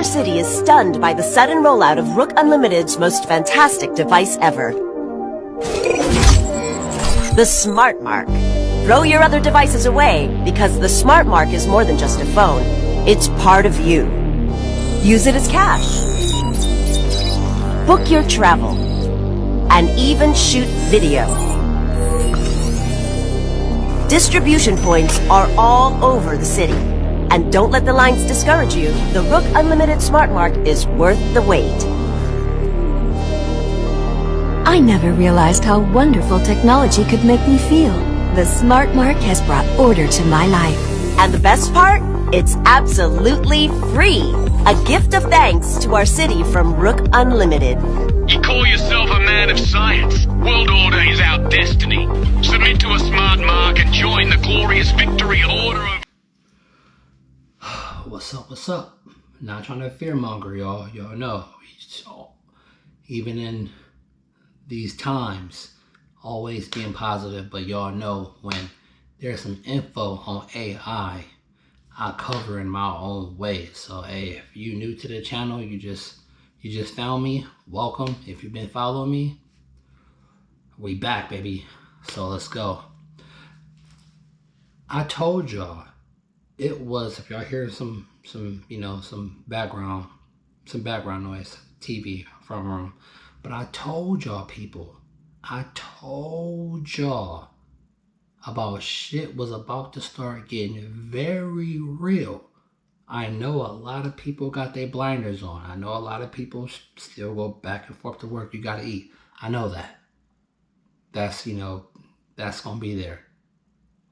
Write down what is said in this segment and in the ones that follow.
City is stunned by the sudden rollout of Rook Unlimited's most fantastic device ever. The Smart Mark. Throw your other devices away, because the Smart Mark is more than just a phone. It's part of you. Use it as cash. Book your travel. And even shoot video. Distribution points are all over the city. And don't let the lines discourage you. The Rook Unlimited Smart Mark is worth the wait. I never realized how wonderful technology could make me feel. The Smart Mark has brought order to my life. And the best part? It's absolutely free. A gift of thanks to our city from Rook Unlimited. You call yourself a man of science. World order is our destiny. Submit to a Smart Mark and join the glorious victory order of... What's up? Not trying to fearmonger, y'all. Y'all know, even in these times, always being positive, but y'all know when there's some info on AI, I cover in my own way. So hey, if you new to the channel, you just found me, welcome. If you've been following me, we back, baby. So let's go. I told y'all it was, if y'all hear some background noise, TV from room, but I told y'all people, I told y'all about shit was about to start getting very real. I know a lot of people got their blinders on. I know a lot of people still go back and forth to work. You gotta eat. I know that. That's gonna be there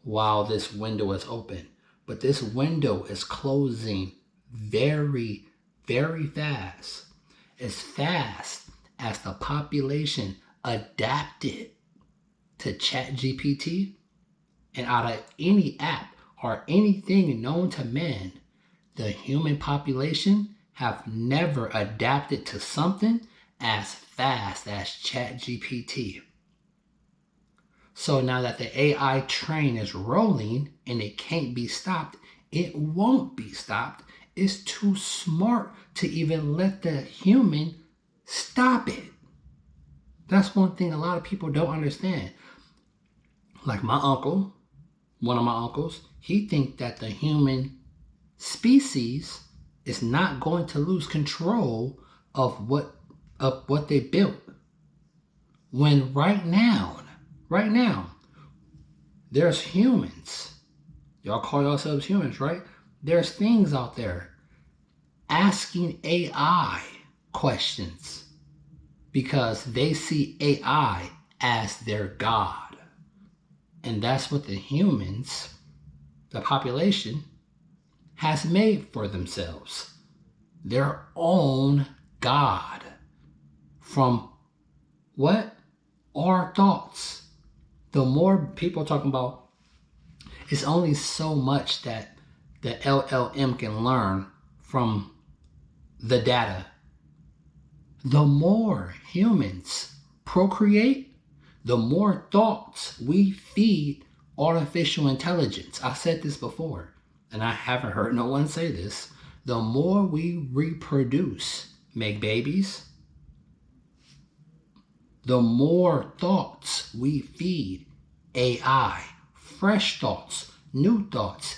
while this window is open. But this window is closing very, very fast. As fast as the population adapted to ChatGPT, and out of any app or anything known to man, the human population have never adapted to something as fast as ChatGPT. So now that the AI train is rolling and it can't be stopped, it won't be stopped. It's too smart to even let the human stop it. That's one thing a lot of people don't understand. Like my uncle, one of my uncles, he thinks that the human species is not going to lose control of what they built. When right now, there's humans. Y'all call yourselves humans, right? There's things out there asking AI questions because they see AI as their God. And that's what the humans, the population, has made for themselves. Their own God. From what? Our thoughts. The more people talking about, it's only so much that the LLM can learn from the data. The more humans procreate, the more thoughts we feed artificial intelligence. I said this before, and I haven't heard no one say this. The more we reproduce, make babies, the more thoughts we feed AI. Fresh thoughts, new thoughts,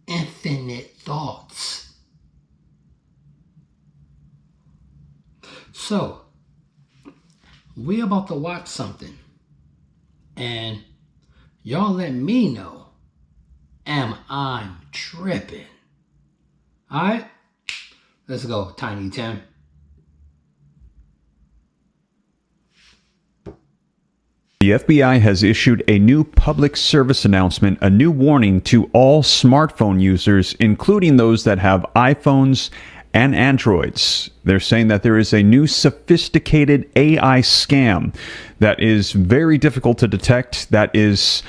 infinite thoughts. So, we about to watch something. And y'all let me know, am I tripping? Alright? Let's go, Tiny Tim. The FBI has issued a new public service announcement, a new warning to all smartphone users, including those that have iPhones and Androids. They're saying that there is a new sophisticated AI scam that is very difficult to detect, that is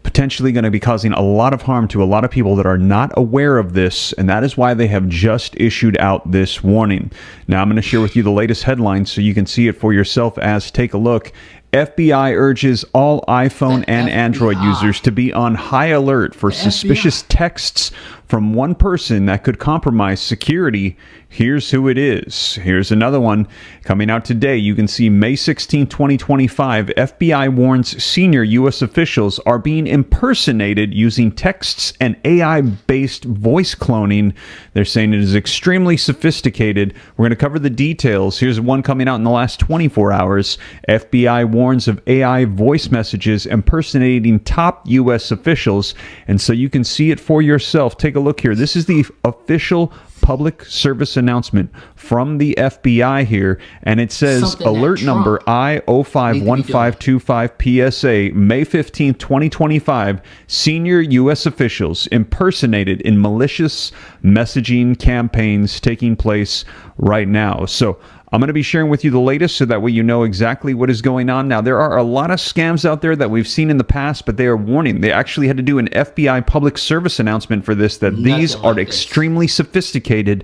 potentially going to be causing a lot of harm to a lot of people that are not aware of this, and that is why they have just issued out this warning. Now I'm going to share with you the latest headlines so you can see it for yourself. As take a look. FBI urges all iPhone and Android users to be on high alert for suspicious texts from one person that could compromise security. Here's who it is. Here's another one coming out today. You can see May 16, 2025, FBI warns senior U.S. officials are being impersonated using texts and AI-based voice cloning. They're saying it is extremely sophisticated. We're going to cover the details. Here's one coming out in the last 24 hours. FBI warns of AI voice messages impersonating top U.S. officials. And so you can see it for yourself. Take a look here. This is the official public service announcement from the FBI here, and it says alert number I051525 PSA, May 15, 2025, senior U.S. officials impersonated in malicious messaging campaigns taking place right now. So I'm going to be sharing with you the latest so that way you know exactly what is going on. Now, there are a lot of scams out there that we've seen in the past, but they are warning. They actually had to do an FBI public service announcement for this, that these are extremely sophisticated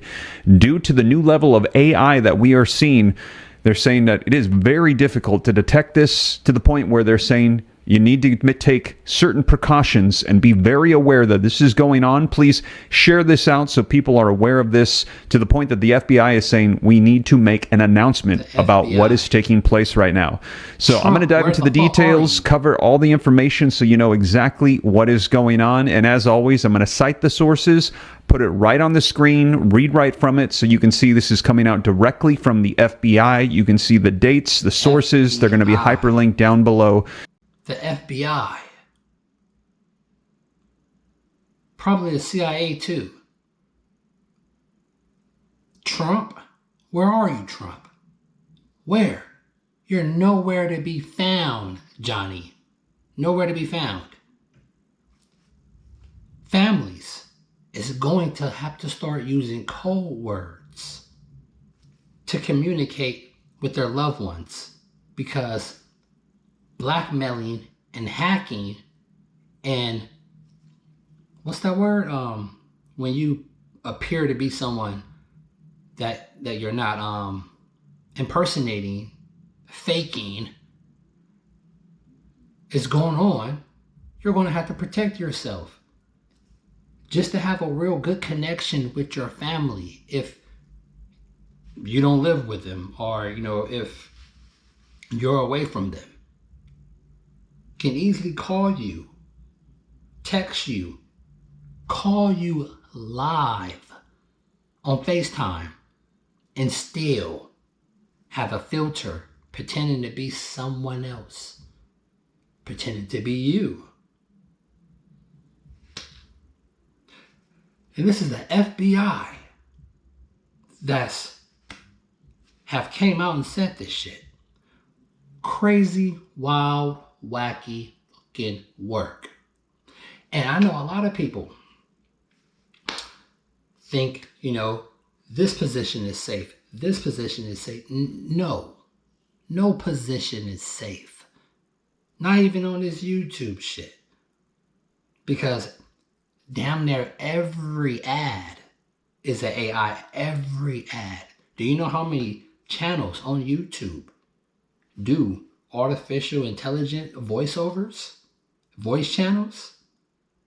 due to the new level of AI that we are seeing. They're saying that it is very difficult to detect this, to the point where they're saying you need to take certain precautions and be very aware that this is going on. Please share this out so people are aware of this, to the point that the FBI is saying we need to make an announcement about what is taking place right now. So I'm going to dive into the details, cover all the information so you know exactly what is going on. And as always, I'm going to cite the sources, put it right on the screen, read right from it, so you can see this is coming out directly from the FBI. You can see the dates, the sources. They're going to be hyperlinked down below. The FBI, probably the CIA too. Trump, where are you, Trump? Where? You're nowhere to be found, Johnny. Nowhere to be found. Families is going to have to start using code words to communicate with their loved ones, because blackmailing and hacking and what's that word? When you appear to be someone that you're not, impersonating, faking, is going on. You're going to have to protect yourself just to have a real good connection with your family. If you don't live with them, or if you're away from them, can easily call you, text you, call you live on FaceTime, and still have a filter pretending to be someone else, pretending to be you. And this is the FBI that's have came out and said this shit. Crazy, wild, wacky fucking work. And I know a lot of people think, this position is safe. This position is safe. No position is safe. Not even on this YouTube shit. Because damn near every ad is an AI. Every ad. Do you know how many channels on YouTube do artificial intelligent voiceovers, voice channels,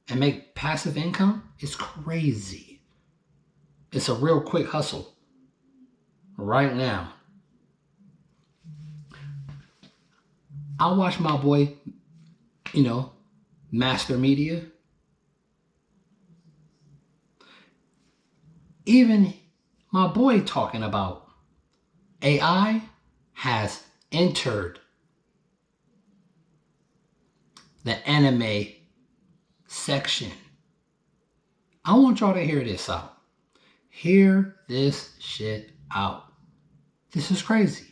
and make passive income? It's crazy. It's a real quick hustle right now. I watch my boy, Master Media. Even my boy talking about AI has entered the anime section. I want y'all to hear this out. Hear this shit out. This is crazy.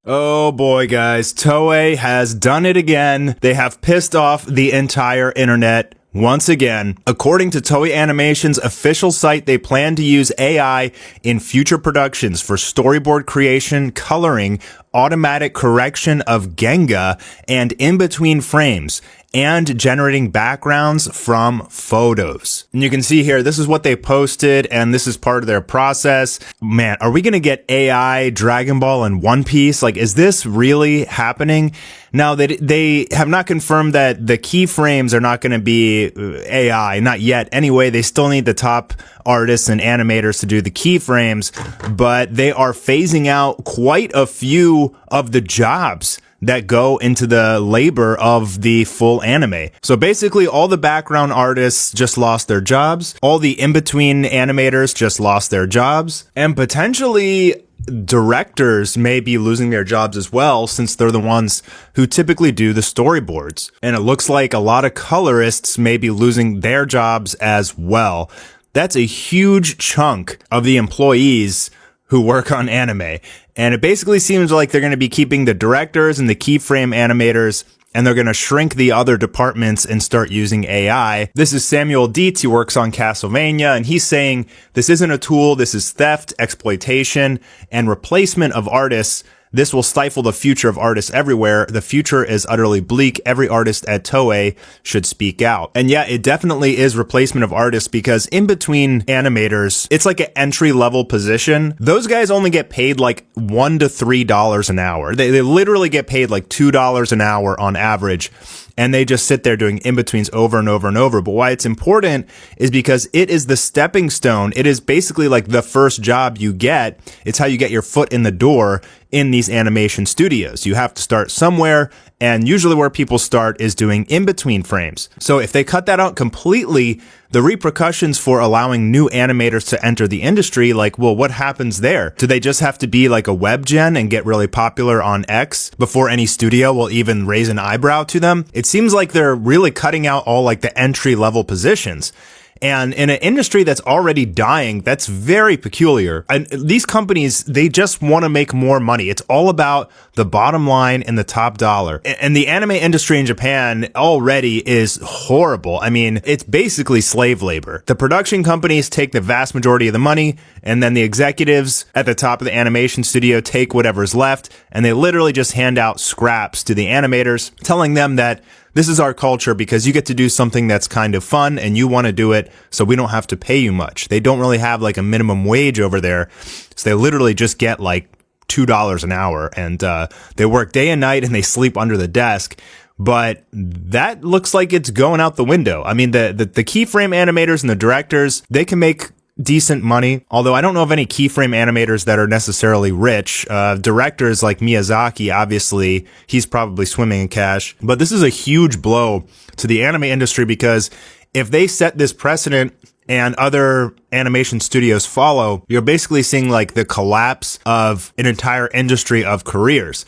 Oh boy, guys. Toei has done it again. They have pissed off the entire internet once again. According to Toei Animation's official site, they plan to use AI in future productions for storyboard creation, coloring, automatic correction of Genga and in between frames, and generating backgrounds from photos. And you can see here, this is what they posted, and this is part of their process. Man, are we going to get AI Dragon Ball and One Piece? Like, is this really happening? Now, they have not confirmed that the keyframes are not going to be AI, not yet. Anyway, they still need the top artists and animators to do the keyframes, but they are phasing out quite a few of the jobs that go into the labor of the full anime. So basically all the background artists just lost their jobs. All the in-between animators just lost their jobs. And potentially directors may be losing their jobs as well, since they're the ones who typically do the storyboards. And it looks like a lot of colorists may be losing their jobs as well. That's a huge chunk of the employees who work on anime. And it basically seems like they're going to be keeping the directors and the keyframe animators, and they're going to shrink the other departments and start using AI. This is Samuel Dietz. He works on Castlevania, and he's saying this isn't a tool. This is theft, exploitation, and replacement of artists. This will stifle the future of artists everywhere. The future is utterly bleak. Every artist at Toei should speak out. And yeah, it definitely is replacement of artists, because in between animators, it's like an entry level position. Those guys only get paid like $1 to $3 an hour. They literally get paid like $2 an hour on average. And they just sit there doing in-betweens over and over and over. But why it's important is because it is the stepping stone. It is basically like the first job you get. It's how you get your foot in the door in these animation studios. You have to start somewhere, and usually where people start is doing in-between frames. So if they cut that out completely, the repercussions for allowing new animators to enter the industry, like, well, what happens there? Do they just have to be like a web gen and get really popular on X before any studio will even raise an eyebrow to them? It seems like they're really cutting out all like the entry level positions. And in an industry that's already dying, that's very peculiar. And these companies, they just want to make more money. It's all about the bottom line and the top dollar. And the anime industry in Japan already is horrible. I mean, it's basically slave labor. The production companies take the vast majority of the money, and then the executives at the top of the animation studio take whatever's left, and they literally just hand out scraps to the animators, telling them that this is our culture because you get to do something that's kind of fun and you want to do it, so we don't have to pay you much. They don't really have like a minimum wage over there. So they literally just get like $2 an hour, and they work day and night and they sleep under the desk. But that looks like it's going out the window. I mean, the keyframe animators and the directors, they can make decent money, although I don't know of any keyframe animators that are necessarily rich. Directors like Miyazaki, obviously, he's probably swimming in cash. But this is a huge blow to the anime industry, because if they set this precedent and other animation studios follow, you're basically seeing like the collapse of an entire industry of careers.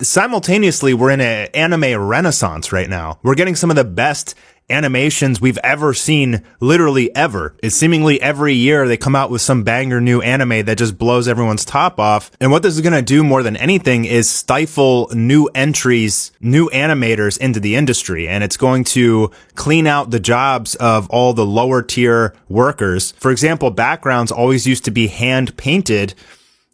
Simultaneously, we're in an anime renaissance right now. We're getting some of the best animations we've ever seen, literally ever. It's seemingly every year they come out with some banger new anime that just blows everyone's top off. And what this is going to do more than anything is stifle new entries, new animators into the industry. And it's going to clean out the jobs of all the lower tier workers. For example, backgrounds always used to be hand painted,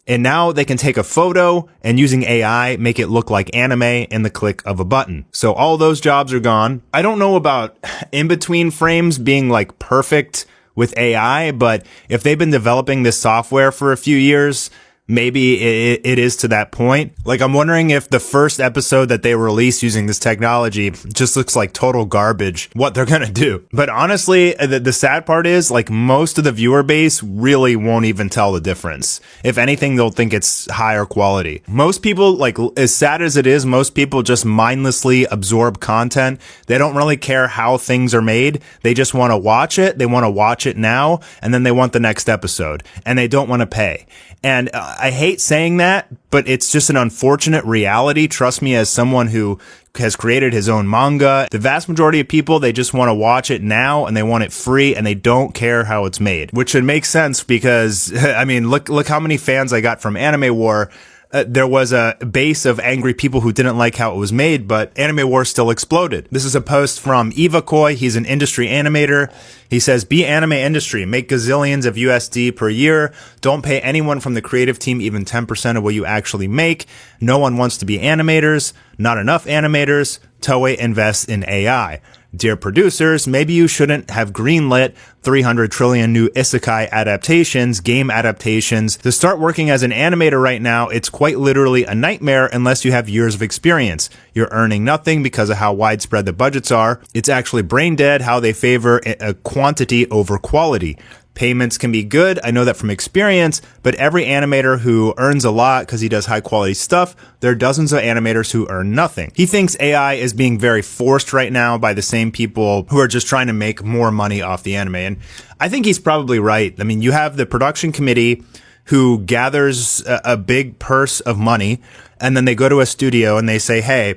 and now they can take a photo and using AI make it look like anime in the click of a button. So all those jobs are gone. I don't know about in-between frames being like perfect with AI, but if they've been developing this software for a few years, maybe it is to that point. Like, I'm wondering if the first episode that they release using this technology just looks like total garbage, what they're gonna do. But honestly, the sad part is, like, most of the viewer base really won't even tell the difference. If anything, they'll think it's higher quality. Most people, like, as sad as it is, most people just mindlessly absorb content. They don't really care how things are made. They just want to watch it. They want to watch it now, and then they want the next episode, and they don't want to pay. And I hate saying that, but it's just an unfortunate reality. Trust me, as someone who has created his own manga, the vast majority of people, they just want to watch it now and they want it free and they don't care how it's made, which should make sense because, I mean, look how many fans I got from Anime War. There was a base of angry people who didn't like how it was made, but Anime War still exploded. This is a post from Eva Koi. He's an industry animator. He says, be anime industry, make gazillions of USD per year. Don't pay anyone from the creative team even 10% of what you actually make. No one wants to be animators. Not enough animators. Toei invests in AI. Dear producers, maybe you shouldn't have greenlit 300 trillion new isekai adaptations, game adaptations. To start working as an animator right now, it's quite literally a nightmare unless you have years of experience. You're earning nothing because of how widespread the budgets are. It's actually brain dead how they favor a quantity over quality. Payments can be good, I know that from experience, but every animator who earns a lot because he does high quality stuff, there are dozens of animators who earn nothing. He thinks AI is being very forced right now by the same people who are just trying to make more money off the anime. And I think he's probably right. I mean, you have the production committee who gathers a big purse of money, and then they go to a studio and they say, hey,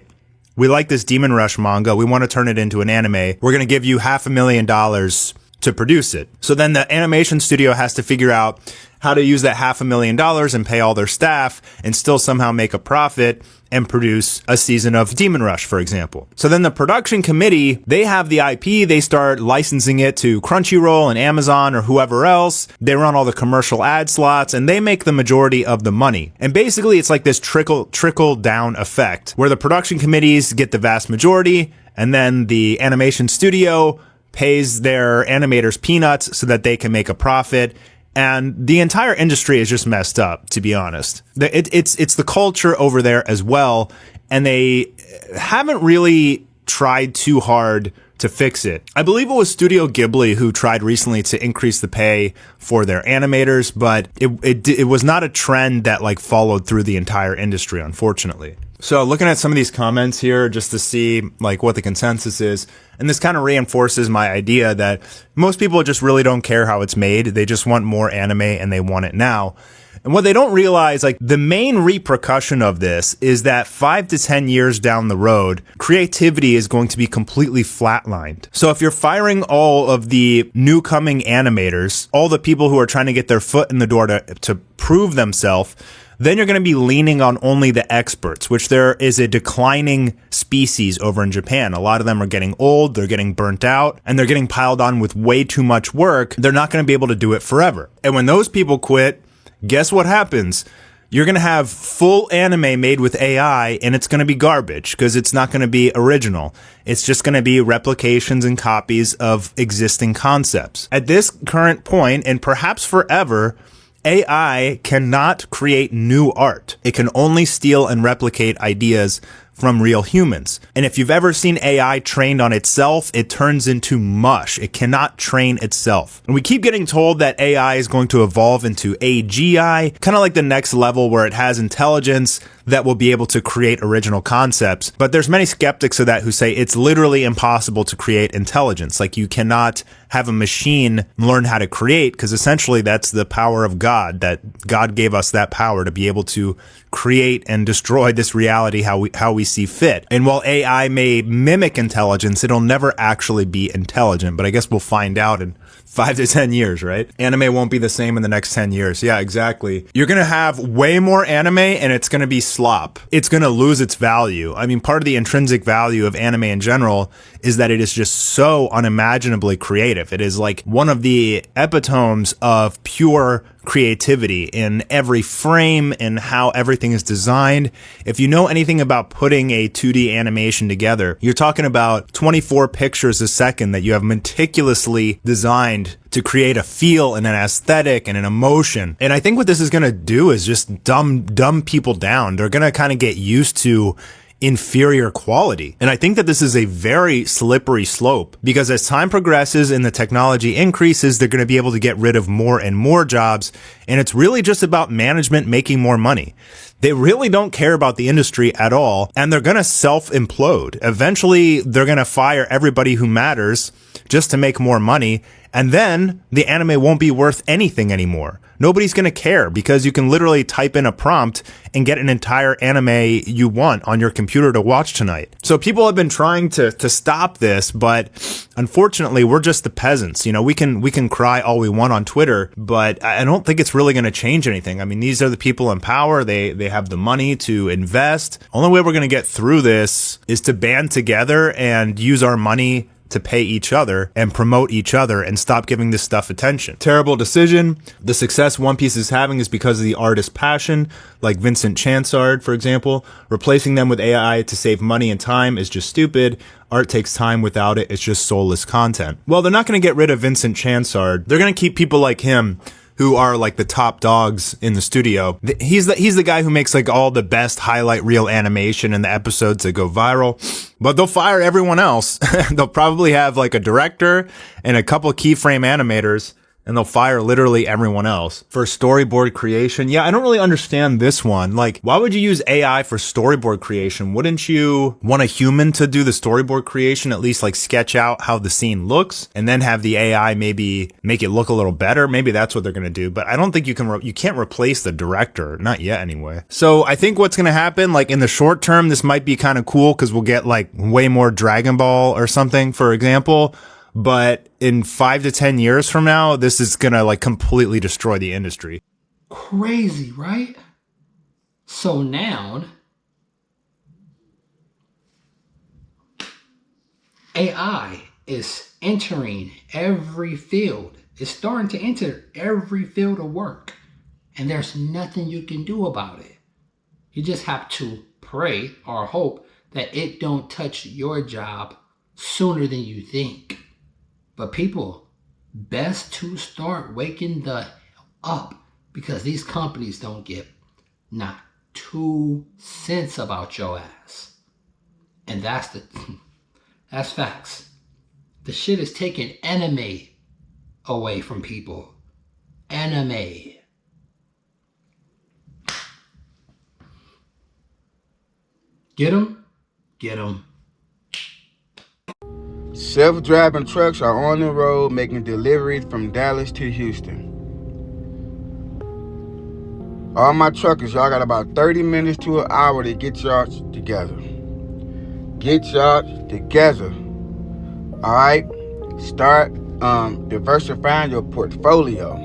we like this Demon Rush manga. We want to turn it into an anime. We're going to give you $500,000 to produce it. So then the animation studio has to figure out how to use that $500,000 and pay all their staff and still somehow make a profit and produce a season of Demon Rush, for example. So then the production committee, they have the IP, they start licensing it to Crunchyroll and Amazon or whoever else. They run all the commercial ad slots and they make the majority of the money. And basically it's like this trickle down effect where the production committees get the vast majority and then the animation studio pays their animators peanuts so that they can make a profit. And the entire industry is just messed up, to be honest. It's the culture over there as well. And they haven't really tried too hard to fix it. I believe it was Studio Ghibli who tried recently to increase the pay for their animators, but it was not a trend that like followed through the entire industry, unfortunately. So looking at some of these comments here just to see like what the consensus is, and this kind of reinforces my idea that most people just really don't care how it's made. They just want more anime and they want it now. And what they don't realize, like the main repercussion of this is that 5 to 10 years down the road, creativity is going to be completely flatlined. So if you're firing all of the new coming animators, all the people who are trying to get their foot in the door to prove themselves, then you're going to be leaning on only the experts, which there is a declining species over in Japan. A lot of them are getting old, they're getting burnt out, and they're getting piled on with way too much work. They're not going to be able to do it forever. And when those people quit, guess what happens? You're going to have full anime made with AI, and it's going to be garbage because it's not going to be original. It's just going to be replications and copies of existing concepts. At this current point, and perhaps forever, AI cannot create new art. It can only steal and replicate ideas from real humans. And if you've ever seen AI trained on itself, it turns into mush. It cannot train itself. And we keep getting told that AI is going to evolve into AGI, kind of like the next level where it has intelligence that will be able to create original concepts. But there's many skeptics of that who say it's literally impossible to create intelligence. Like you cannot have a machine learn how to create because essentially that's the power of God, that God gave us that power to be able to create and destroy this reality how we see fit. And while AI may mimic intelligence, it'll never actually be intelligent. But I guess we'll find out in 5 to 10 years, right? Anime won't be the same in the next 10 years. Yeah, exactly. You're going to have way more anime and it's going to be slop. It's going to lose its value. I mean, part of the intrinsic value of anime in general is that it is just so unimaginably creative. It is like one of the epitomes of pure creativity in every frame and how everything is designed. If you know anything about putting a 2D animation together, you're talking about 24 pictures a second that you have meticulously designed to create a feel and an aesthetic and an emotion. And I think what this is going to do is just dumb people down. They're going to kind of get used to inferior quality. And I think that this is a very slippery slope because as time progresses and the technology increases, they're going to be able to get rid of more and more jobs. And it's really just about management making more money. They really don't care about the industry at all. And they're going to self-implode. Eventually, they're going to fire everybody who matters just to make more money. And then the anime won't be worth anything anymore. Nobody's going to care because you can literally type in a prompt and get an entire anime you want on your computer to watch tonight. So people have been trying to stop this, but unfortunately, we're just the peasants. You know, we can cry all we want on Twitter, but I don't think it's really going to change anything. I mean, these are the people in power. They have the money to invest. Only way we're going to get through this is to band together and use our money to pay each other and promote each other and stop giving this stuff attention. Terrible decision. The success One Piece is having is because of the artist's passion, like Vincent Chansard, for example. Replacing them with AI to save money and time is just stupid. Art takes time without it. It's just soulless content. Well, they're not going to get rid of Vincent Chansard. They're going to keep people like him who are like the top dogs in the studio. He's the guy who makes like all the best highlight reel animation in the episodes that go viral. But they'll fire everyone else. They'll probably have like a director and a couple keyframe animators, and they'll fire literally everyone else for storyboard creation. Yeah, I don't really understand this one. Like, why would you use AI for storyboard creation? Wouldn't you want a human to do the storyboard creation, at least like sketch out how the scene looks, and then have the AI maybe make it look a little better? Maybe that's what they're going to do. But I don't think you can't replace the director. Not yet anyway. So I think what's going to happen, like in the short term, this might be kind of cool because we'll get like way more Dragon Ball or something, for example. But in 5 to 10 years from now, this is going to like completely destroy the industry. Crazy, right? So now, AI is entering every field. It's starting to enter every field of work. And there's nothing you can do about it. You just have to pray or hope that it don't touch your job sooner than you think. But people, best to start waking the hell up, because these companies don't give not 2 cents about your ass. And that's facts. The shit is taking anime away from people. Anime. Get 'em? Get 'em. Self-driving trucks are on the road making deliveries from Dallas to Houston. All my truckers, y'all got about 30 minutes to an hour to get y'all together. Get y'all together. All right? Start diversifying your portfolio.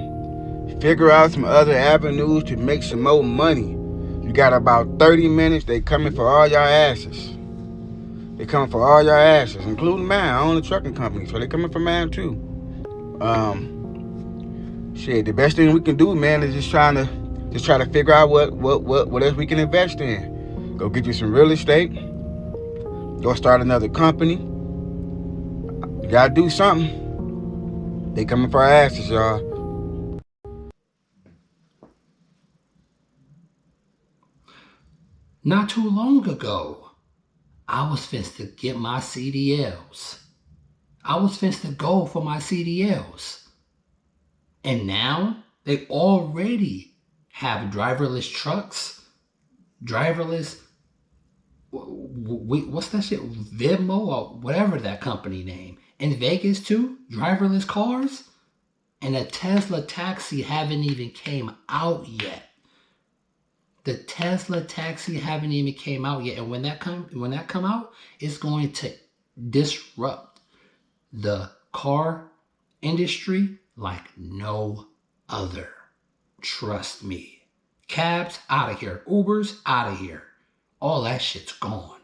Figure out some other avenues to make some more money. You got about 30 minutes. They coming for all y'all asses. They coming for all your asses, including mine. I own a trucking company, so they coming for mine too. Shit, the best thing we can do, man, is just try to figure out what else we can invest in. Go get you some real estate. Go start another company. You gotta do something. They coming for our asses, y'all. Not too long ago, I was finna to get my CDLs. I was finna to go for my CDLs. And now they already have driverless trucks, driverless, what's that shit? Venmo or whatever that company name. In Vegas too, driverless cars. And a Tesla taxi haven't even came out yet. The Tesla taxi haven't even came out yet, and when that come out, it's going to disrupt the car industry like no other. Trust me. Cabs out of here, Ubers out of here. All that shit's gone.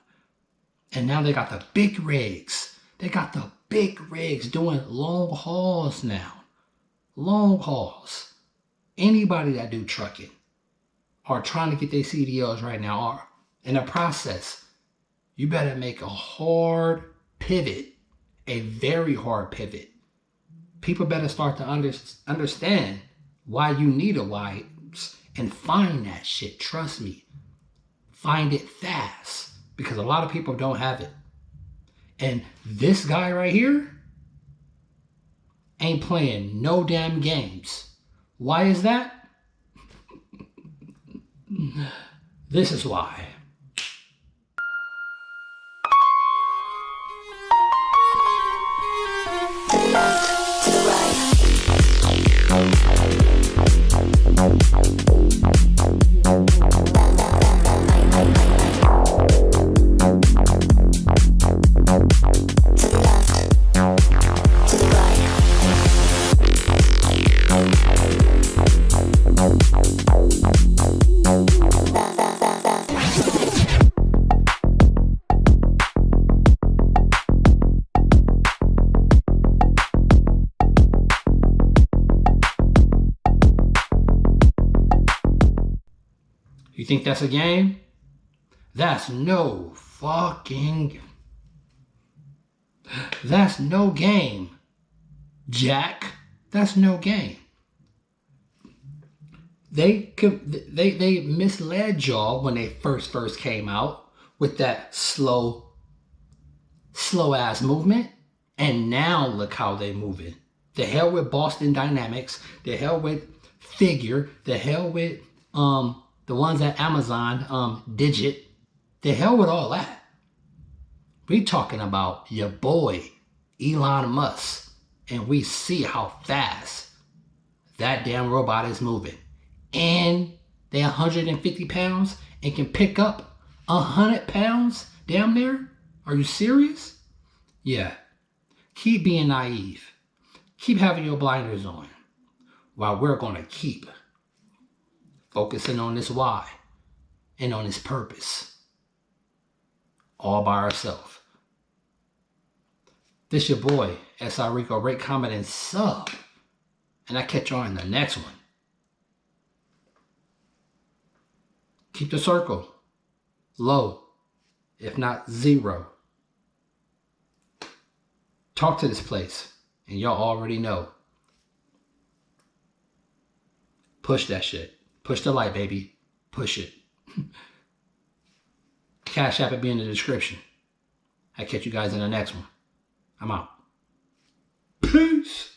And now they got the big rigs. They got the big rigs doing long hauls now. Long hauls. Anybody that do trucking are trying to get their CDLs right now are in a process. You better make a hard pivot, a very hard pivot. People better start to understand why you need a WISE and find that shit. Trust me. Find it fast, because a lot of people don't have it. And this guy right here ain't playing no damn games. Why is that? This is why. You think that's a game? That's no fucking... That's no game, Jack. That's no game. They misled y'all when they first came out with that slow ass movement, and now look how they moving. The hell with Boston Dynamics, the hell with Figure, the hell with the ones at Amazon, Digit, the hell with all that. We talking about your boy Elon Musk, and we see how fast that damn robot is moving. And they're 150 pounds and can pick up 100 pounds damn near? Are you serious? Yeah. Keep being naive. Keep having your blinders on while we're going to keep focusing on this why and on this purpose all by ourselves. This your boy, SR Rico. Rate, comment, and sub. And I catch y'all in the next one. Keep the circle low, if not zero. Talk to this place, and y'all already know. Push that shit. Push the light, baby. Push it. Cash App will be in the description. I catch you guys in the next one. I'm out. Peace.